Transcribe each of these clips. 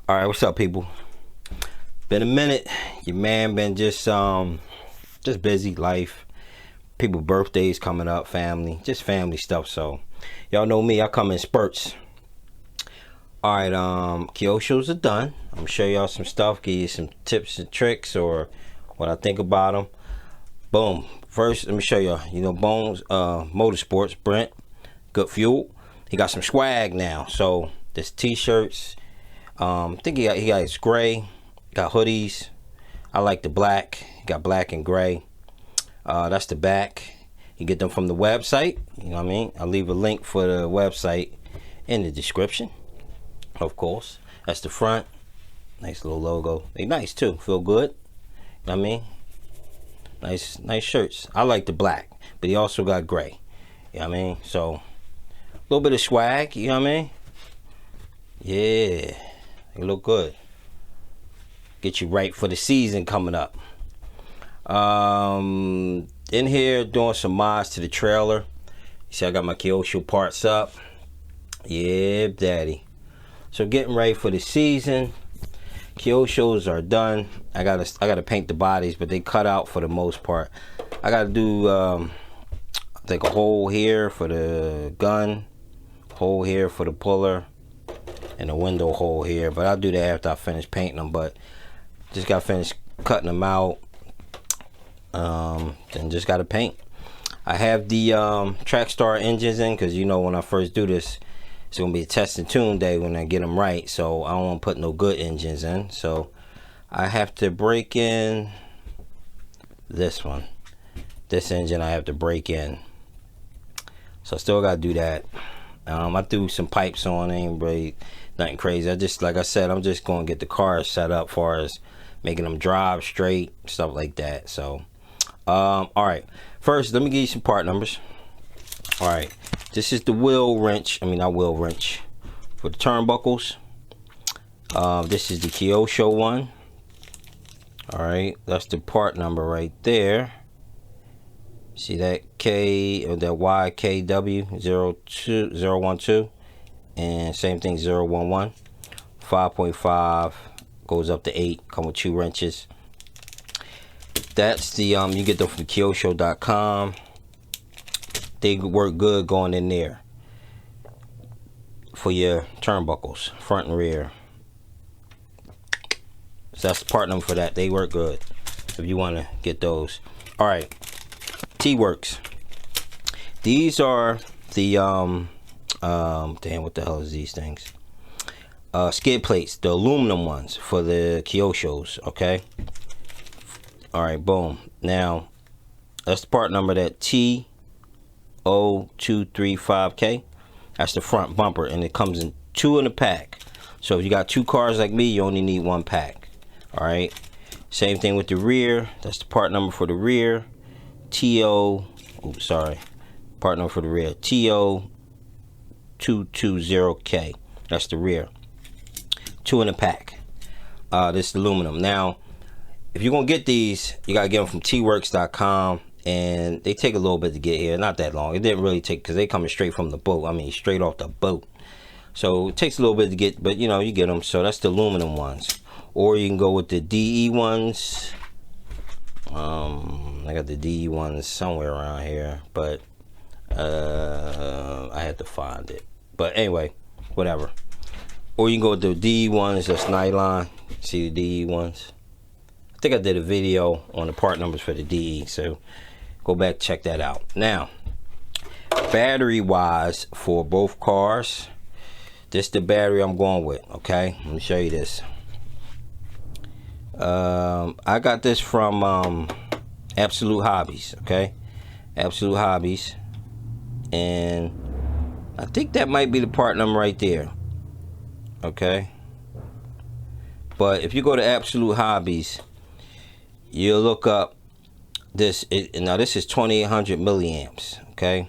All right, what's up, people? Been a minute. Your man been just busy life. People birthdays coming up, family, just family stuff. So y'all know me, I come in spurts. All right, Kyoshos are done. I'm gonna show y'all some stuff, give you some tips and tricks or what I think about them. Boom. First, let me show y'all. You know, Bones Motorsports, Brent, good fuel. He got some swag now. So this t-shirts. I think he got his gray, got hoodies. I like the black. He got black and gray. That's the back. You get them from the website. You know what I mean? I'll leave a link for the website in the description. Of course. That's the front. Nice little logo. They nice too. Feel good. You know what I mean? Nice shirts. I like the black, but he also got gray. You know what I mean? So a little bit of swag. You know what I mean? Yeah. They look good. Get you right for the season coming up. In here doing some mods to the trailer. You see I got my Kyosho parts up. Yeah, daddy. So getting ready for the season. Kyoshos are done. I gotta paint the bodies, but they cut out for the most part. I gotta do I think a hole here for the gun, hole here for the puller, and a window hole here, but I'll do that after I finish painting them. But just got finished cutting them out. Then just got to paint. I have the Trackstar engines in because, you know, when I first do this, it's gonna be a test and tune day when I get them right. So I don't want to put no good engines in. So I have to break in this one. This engine I have to break in. So I still got to do that. I threw some pipes on, ain't really nothing crazy. I just, like I said, I'm just going to get the car set up far as making them drive straight, stuff like that. So, all right. First, let me give you some part numbers. All right. This is the wheel wrench. I mean, not wheel wrench. For the turnbuckles. This is the Kyosho one. All right. That's the part number right there. See that K or that YKW 02012, and same thing 011. 5.5 goes up to 8. Come with 2 wrenches. That's the you get them from Kyosho.com. They work good going in there for your turnbuckles, front and rear. So that's the part number for that. They work good if you want to get those. All right. T-Works. These are the damn, what the hell is these things? Skid plates, the aluminum ones for the Kyoshos. Okay. All right, boom. Now that's the part number, that T0235K. That's the front bumper, and it comes in 2 in a pack. So if you got 2 cars like me, you only need 1 pack. All right. Same thing with the rear. That's the part number for the rear. Part number for the rear, TO220K. That's the rear. 2 in a pack. This is aluminum. Now, if you're gonna get these, you gotta get them from tworks.com, and they take a little bit to get here. Not that long. It didn't really take, because they coming straight from the boat. I mean, straight off the boat. So it takes a little bit to get, but you know, you get them. So that's the aluminum ones. Or you can go with the DE ones. I got the D ones somewhere around here, but I had to find it. But anyway, whatever. Or you can go with the D ones, that's nylon. See the DE ones? I think I did a video on the part numbers for the DE, so go back, check that out. Now, battery wise for both cars, this is the battery I'm going with. Okay, let me show you this. I got this from Absolute Hobbies. Okay, Absolute Hobbies, and I think that might be the part number right there. Okay, but if you go to Absolute Hobbies, you'll look up this. Now this is 2800 milliamps. Okay,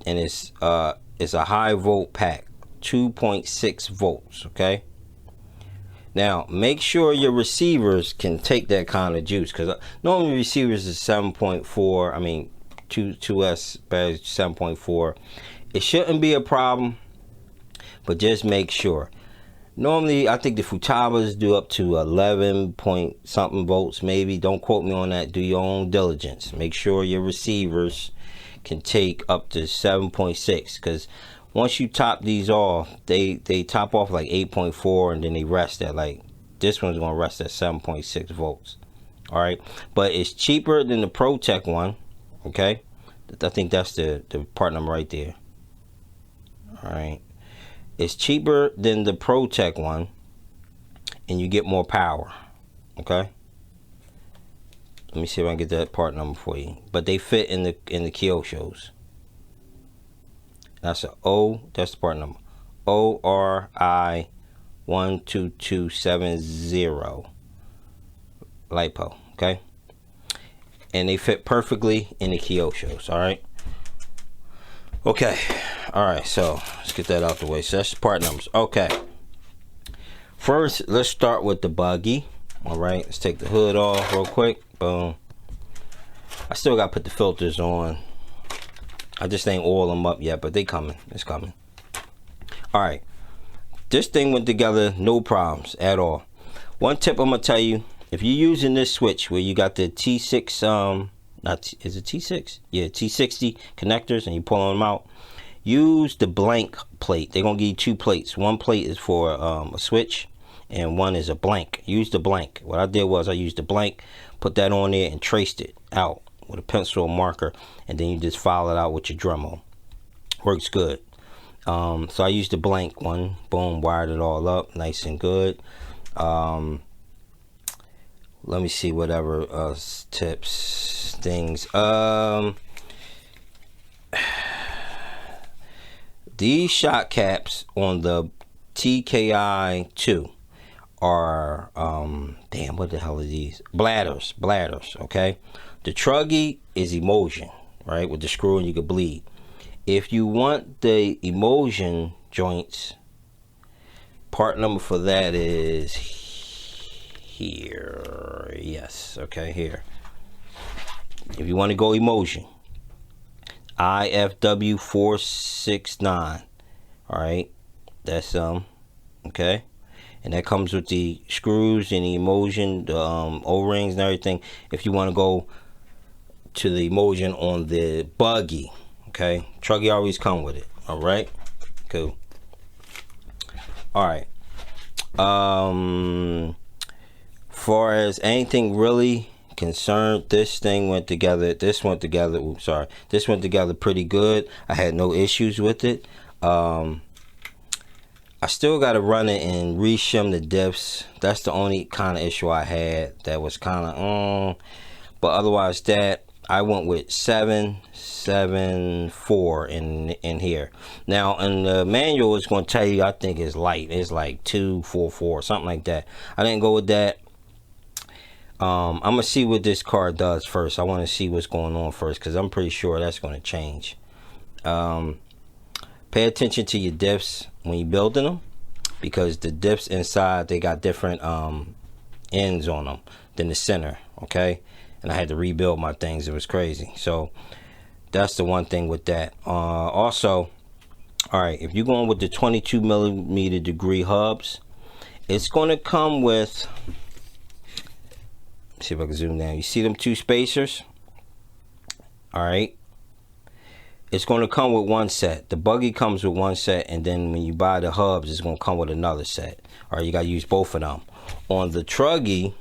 and it's a high volt pack, 2.6 volts. Okay. Now, make sure your receivers can take that kind of juice, because normally receivers is 7.4. I mean, 2S battery 7.4. It shouldn't be a problem, but just make sure. Normally, I think the Futawas do up to 11 point something volts, maybe. Don't quote me on that. Do your own diligence. Make sure your receivers can take up to 7.6, because once you top these off, they top off like 8.4, and then they rest at like, this one's going to rest at 7.6 volts. All right, but it's cheaper than the ProTech one. Okay, I think that's the part number right there. All right. It's cheaper than the ProTech one, and you get more power. Okay. Let me see if I can get that part number for you. But they fit in the Kyoshos. That's that's the part number. ORI 12270 LiPo. Okay. And they fit perfectly in the Kyoshos. All right. Okay, all right, so let's get that out the way. So that's the part numbers. Okay, first let's start with the buggy. All right, let's take the hood off real quick. Boom. I still got to put the filters on. I just ain't oil them up yet, but they coming. It's coming. All right, this thing went together, no problems at all. One tip I'm gonna tell you: if you're using this switch where you got the T6 is it T6? Yeah, T60 connectors, and you pull them out. Use the blank plate. They're gonna give you two plates. One plate is for a switch, and one is a blank. Use the blank. What I did was I used the blank, put that on there, and traced it out with a pencil or marker, and then you just file it out with your Dremel. Works good. So I used the blank one. Boom, wired it all up, nice and good. Let me see whatever tips, things. These shock caps on the TKI 2 are damn, what the hell are these? Bladders, okay? The truggy is emulsion, right? With the screw, and you could bleed. If you want the emulsion joints, part number for that is here. Yes, okay, here. If you want to go emulsion, IFW 469. All right, that's okay, and that comes with the screws and the emulsion, the O-rings and everything. If you want to go to the emulsion on the buggy, okay, truggy always come with it. All right, cool. All right, far as anything really concerned, this thing went together. This went together. Oops, sorry. This went together pretty good. I had no issues with it. I still got to run it and reshim the diffs. That's the only kind of issue I had. That was kind of but otherwise, that I went with 774 in here. Now in the manual, it's going to tell you, I think it's light. It's like 244, something like that. I didn't go with that. I'm gonna see what this car does first. I want to see what's going on first, because I'm pretty sure that's going to change. Pay attention to your diffs when you're building them, because the diffs inside, they got different ends on them than the center. Okay, and I had to rebuild my things. It was crazy. So that's the one thing with that. Also, all right, if you're going with the 22mm degree hubs, it's going to come with, see if I can zoom down. You see them two spacers? All right, it's going to come with one set. The buggy comes with one set, and then when you buy the hubs, it's going to come with another set. All right, you got to use both of them. On the truggy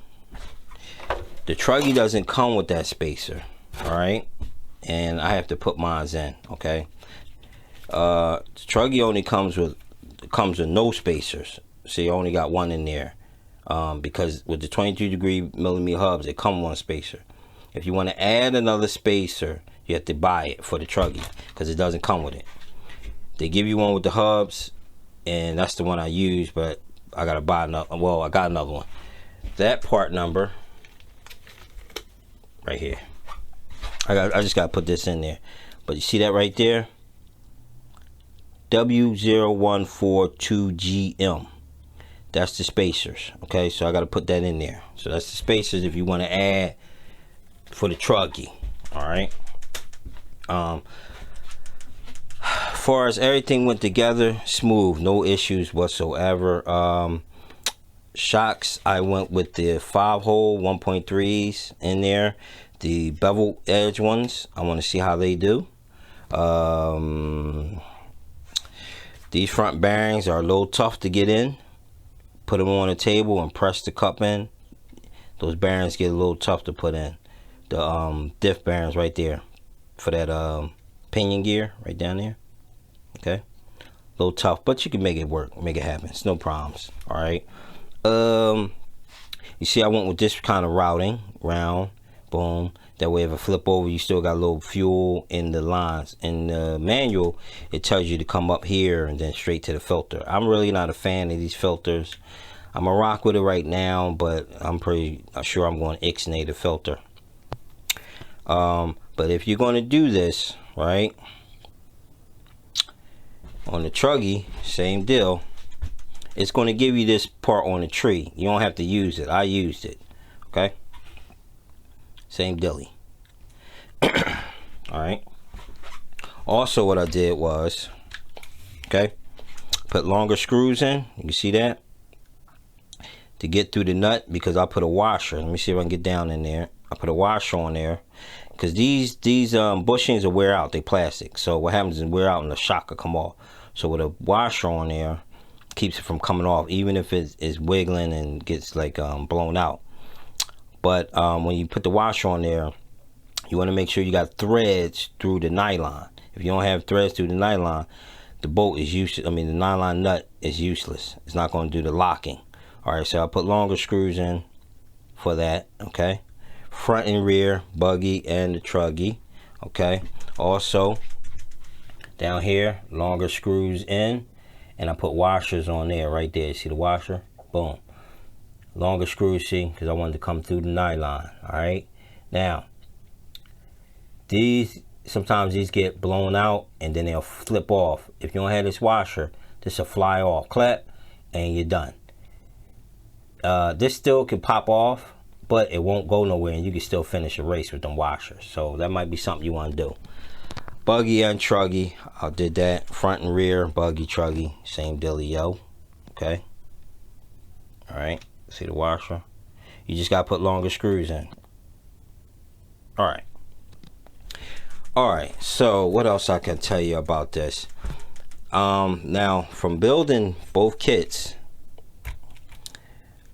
doesn't come with that spacer. All right, and I have to put mine in. Okay, the truggy only comes with no spacers. So you only got one in there. Because with the 22mm hubs, it comes one spacer. If you want to add another spacer, you have to buy it for the truggy, because it doesn't come with it. They give you one with the hubs, and that's the one I use, but I gotta buy another. Well, I got another one. That part number right here. I just gotta put this in there. But you see that right there? W0142GM. That's the spacers. Okay, so I got to put that in there. So that's the spacers if you want to add for the truggy. All right. far as everything went together smooth, no issues whatsoever. Shocks, I went with the 5-hole 1.3s in there, the bevel edge ones. I want to see how they do. These front bearings are a little tough to get in. Put them on a table and press the cup in. Those bearings get a little tough to put in. The diff bearings right there for that pinion gear right down there. Okay, a little tough, but you can make it work, make it happen. It's no problems. All right. You see, I went with this kind of routing, round, boom. That way, if I flip over, you still got a little fuel in the lines. In the manual, it tells you to come up here and then straight to the filter. I'm really not a fan of these filters. I'm gonna rock with it right now, but I'm pretty sure I'm going to ixnay the filter. But if you're going to do this, right, on the truggy, same deal. It's going to give you this part on the tree. You don't have to use it. I used it. Okay. Same dilly. Alright. Also what I did was, okay, put longer screws in. You can see that? To get through the nut, because I put a washer. Let me see if I can get down in there. I put a washer on there. Because these bushings will wear out. They plastic. So what happens is wear out and the shock will come off. So with a washer on there, keeps it from coming off, even if it's wiggling and gets like blown out. But when you put the washer on there, you want to make sure you got threads through the nylon. If you don't have threads through the nylon, the bolt is useless. I mean, the nylon nut is useless. It's not going to do the locking. All right, so I put longer screws in for that. Okay, front and rear, buggy and the truggy. Okay, also down here, longer screws in. And I put washers on there, right there. See the washer? Boom. Longer screws, see? Because I wanted to come through the nylon. Alright? Now, sometimes these get blown out and then they'll flip off. If you don't have this washer, this will fly off. Clap, and you're done. This still can pop off, but it won't go nowhere and you can still finish a race with them washers. So that might be something you want to do. Buggy and truggy, I did that. Front and rear, buggy, truggy, same dealio. Okay. Alright, see the washer? You just got to put longer screws in. Alright. Alright, so what else I can tell you about this? Now, from building both kits,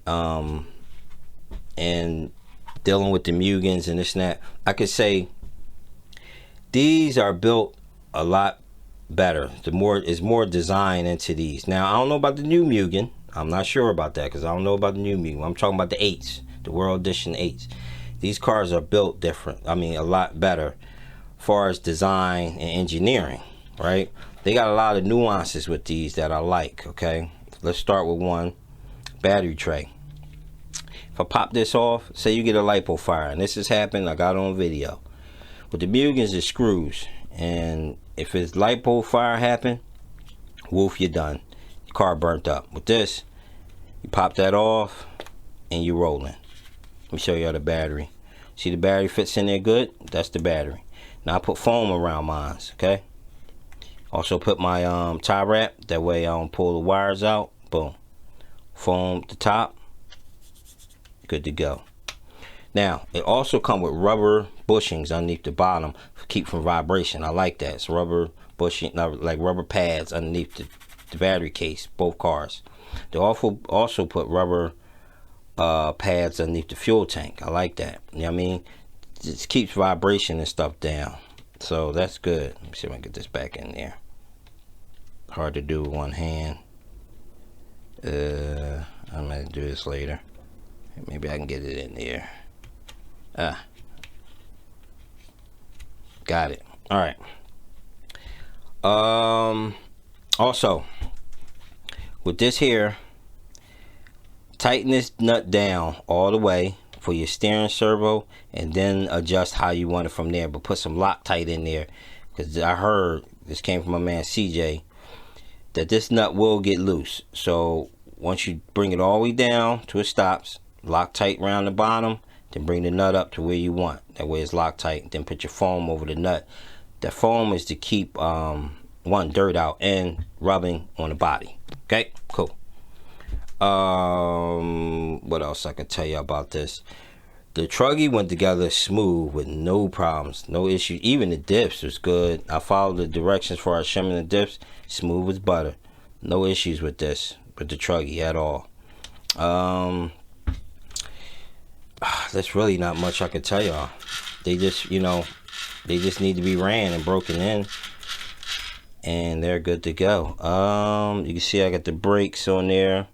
and dealing with the Mugans and this and that, I could say these are built a lot better. Is more design into these. Now, I don't know about the new Mugen. I'm not sure about that because I don't know about the new Mugen. I'm talking about the 8s, the World Edition 8s. These cars are built different. I mean, a lot better as far as design and engineering, right? They got a lot of nuances with these that I like, okay? Let's start with one, battery tray. If I pop this off, say you get a lipo fire, and this has happened, I got it on video. With the Mugens, it's screws, and if it's lipo fire happen, woof, you're done. Your car burnt up. With this, you pop that off, and you're rolling. Let me show you how the battery. See the battery fits in there good? That's the battery. Now I put foam around mine, okay? Also put my tie wrap, that way I don't pull the wires out. Boom. Foam at the top. Good to go. Now, it also comes with rubber bushings underneath the bottom to keep from vibration. I like that. It's rubber bushing, like rubber pads underneath the battery case, both cars. They also put rubber pads underneath the fuel tank. I like that. You know what I mean? It just keeps vibration and stuff down. So that's good. Let me see if I can get this back in there. Hard to do with one hand. I'm going to do this later. Maybe I can get it in there. Got it. All right. Also, with this here, tighten this nut down all the way for your steering servo, and then adjust how you want it from there. But put some Loctite in there, because I heard, this came from my man CJ, that this nut will get loose. So once you bring it all the way down to it stops, Loctite around the bottom, then bring the nut up to where you want. That way it's Loctite. Then put your foam over the nut. That foam is to keep one, dirt out, and rubbing on the body. Okay, cool. What else I can tell you about this? The truggy went together smooth with no problems, no issues. Even the diffs was good. I followed the directions for our shimming the diffs, smooth as butter. No issues with this, with the truggy at all. There's really not much I can tell y'all. They just, they just need to be ran and broken in, and they're good to go. You can see I got the brakes on there.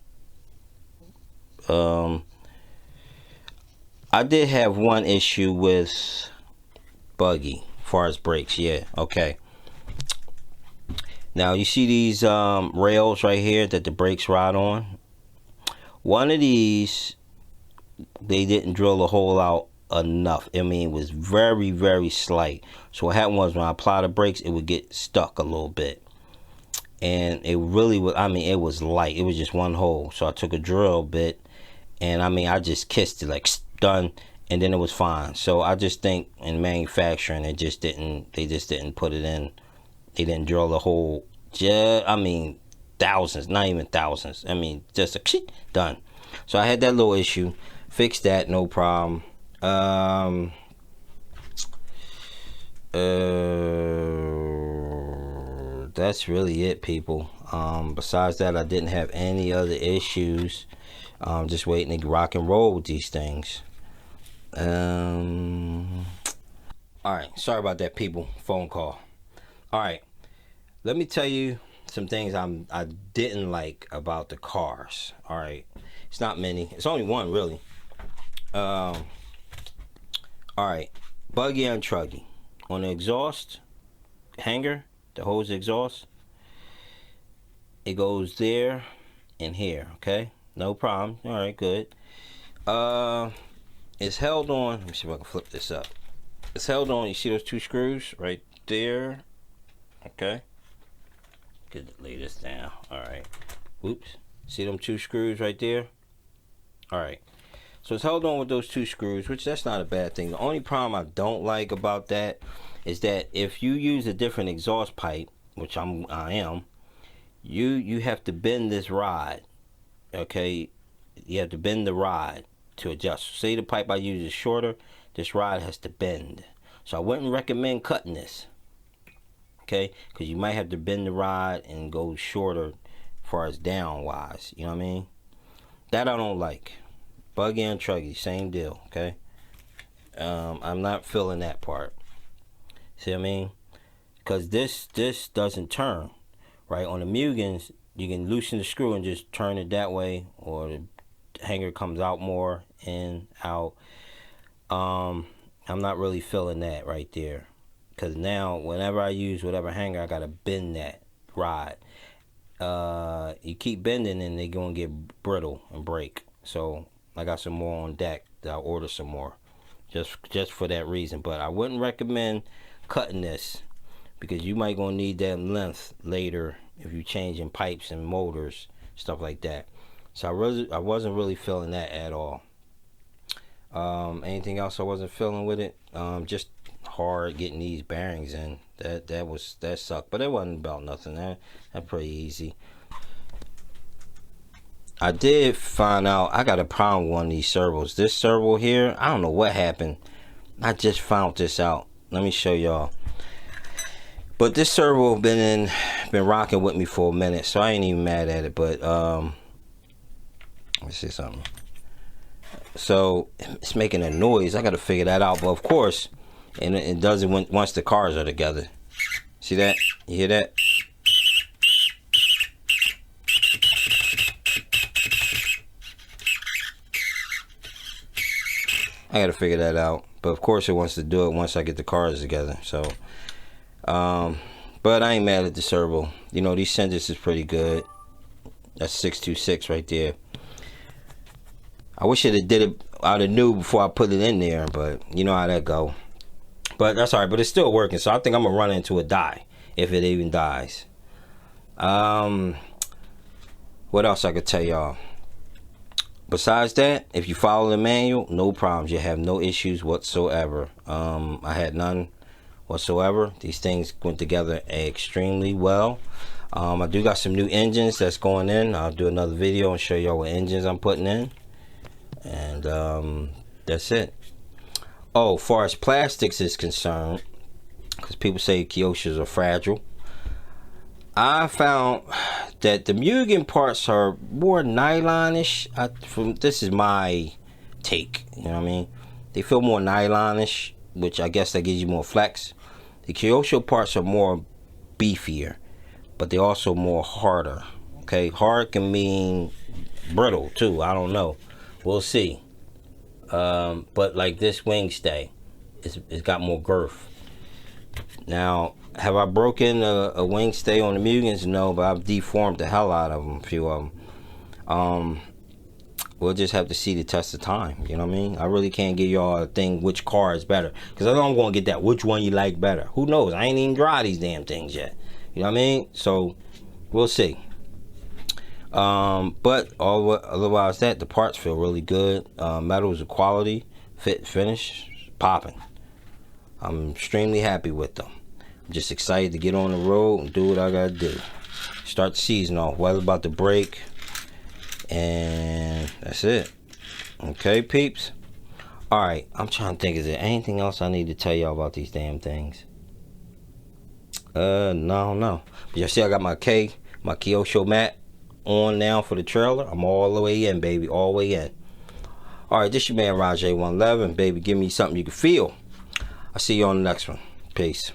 I did have one issue with buggy as far as brakes. Yeah, okay. Now you see these rails right here that the brakes ride on. One of these, they didn't drill a hole out enough. I mean, it was very, very slight. So what happened was when I applied the brakes, it would get stuck a little bit. And it really was, I mean, it was light. It was just one hole. So I took a drill bit, and I mean, I just kissed it like done, and then it was fine. So I just think in manufacturing, they just didn't put it in. They didn't drill the hole. I mean, thousands, not even thousands. I mean, just a done. So I had that little issue. Fixed that, no problem. That's really it, people. Besides that, I didn't have any other issues. Just waiting to rock and roll with these things. Alright, sorry about that, people. Phone call. Alright, let me tell you some things I didn't like about the cars. Alright, it's not many. It's only one, really. Alright, buggy and truggy. On the exhaust hanger that holds the exhaust, it goes there and here, okay? No problem. Alright, good. It's held on. Let me see if I can flip this up. It's held on. You see those two screws right there? Okay. Good. Lay this down. Alright. Oops. See them two screws right there? Alright. So it's held on with those two screws, which that's not a bad thing. The only problem I don't like about that is that if you use a different exhaust pipe, which I am, you have to bend this rod. Okay, you have to bend the rod to adjust. Say the pipe I use is shorter, this rod has to bend. So I wouldn't recommend cutting this. Okay, because you might have to bend the rod and go shorter as far as down wise. You know what I mean? That I don't like. Buggy and truggy, same deal. Okay, I'm not feeling that part. See what I mean? Because this doesn't turn right on the Mugans. You can loosen the screw and just turn it that way, or the hanger comes out more, in, out. I'm not really feeling that right there, because now whenever I use whatever hanger, I gotta bend that rod. You keep bending and they're gonna get brittle and break. So I got some more on deck that I'll order some more, just for that reason. But I wouldn't recommend cutting this, because you might gonna need that length later if you're changing pipes and motors, stuff like that. So I wasn't really feeling that at all. Anything else I wasn't feeling with it? Just hard getting these bearings in. That sucked, but it wasn't about nothing. That's pretty easy. I did find out I got a problem with one of these servos. This servo here, I don't know what happened. I just found this out. Let me show y'all. But this servo been rocking with me for a minute, so I ain't even mad at it. But let's see something. So it's making a noise. I got to figure that out. But of course, and it does it once the cars are together. See that? You hear that? I got to figure that out. But of course, it wants to do it once I get the cars together. So. But I ain't mad at the servo. You know, these sensors is pretty good. That's 626 right there. I wish it did it out of new before I put it in there, but you know how that go. But that's alright, but it's still working, so I think I'm gonna run into a die, if it even dies. What else I could tell y'all? Besides that, if you follow the manual, no problems. You have no issues whatsoever. I had none whatsoever. These things went together extremely well. I do got some new engines that's going in. I'll do another video and show y'all what engines I'm putting in. And that's it. Oh, as far as plastics is concerned, because people say Kyoshos are fragile, I found that the Mugen parts are more nylonish. This is my take, you know what I mean? They feel more nylonish, which I guess that gives you more flex. The Kyosho parts are more beefier, but they're also more harder. Okay, hard can mean brittle too. I don't know. We'll see. But like this wing stay, it's got more girth. Now, have I broken a wing stay on the Mugens? No, but I've deformed the hell out of them, a few of them. We'll just have to see the test of time, you know what I mean? I really can't give y'all a thing which car is better, because I know I'm going to get that which one you like better. Who knows? I ain't even dry these damn things yet. You know what I mean? So, we'll see. But otherwise that, the parts feel really good. Metals are quality, fit, finish, popping. I'm extremely happy with them. I'm just excited to get on the road and do what I gotta do. Start the season off. Weather about to break, and that's it. Okay, peeps. All right, I'm trying to think. Is there anything else I need to tell y'all about these damn things? No. But you see, I got my Kyosho mat on now for the trailer. I'm all the way in, baby, all the way in. All right, this your man Rajay 111, baby. Give me something you can feel. I'll see you on the next one. Peace.